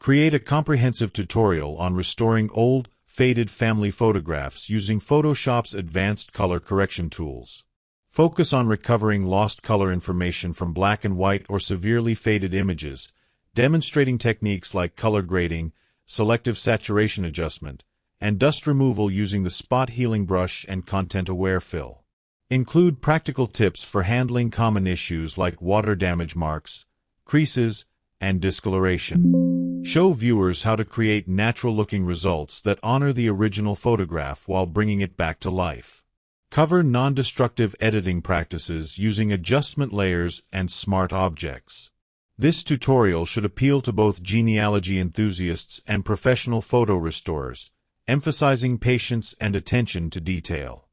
Create a comprehensive tutorial on restoring old, faded family photographs using Photoshop's advanced color correction tools. Focus on recovering lost color information from black and white or severely faded images, demonstrating techniques like color grading, selective saturation adjustment, and dust removal using the spot healing brush and content-aware fill. Include practical tips for handling common issues like water damage marks, creases, and discoloration. Show viewers how to create natural-looking results that honor the original photograph while bringing it back to life. Cover non-destructive editing practices using adjustment layers and smart objects. This tutorial should appeal to both genealogy enthusiasts and professional photo restorers, emphasizing patience and attention to detail.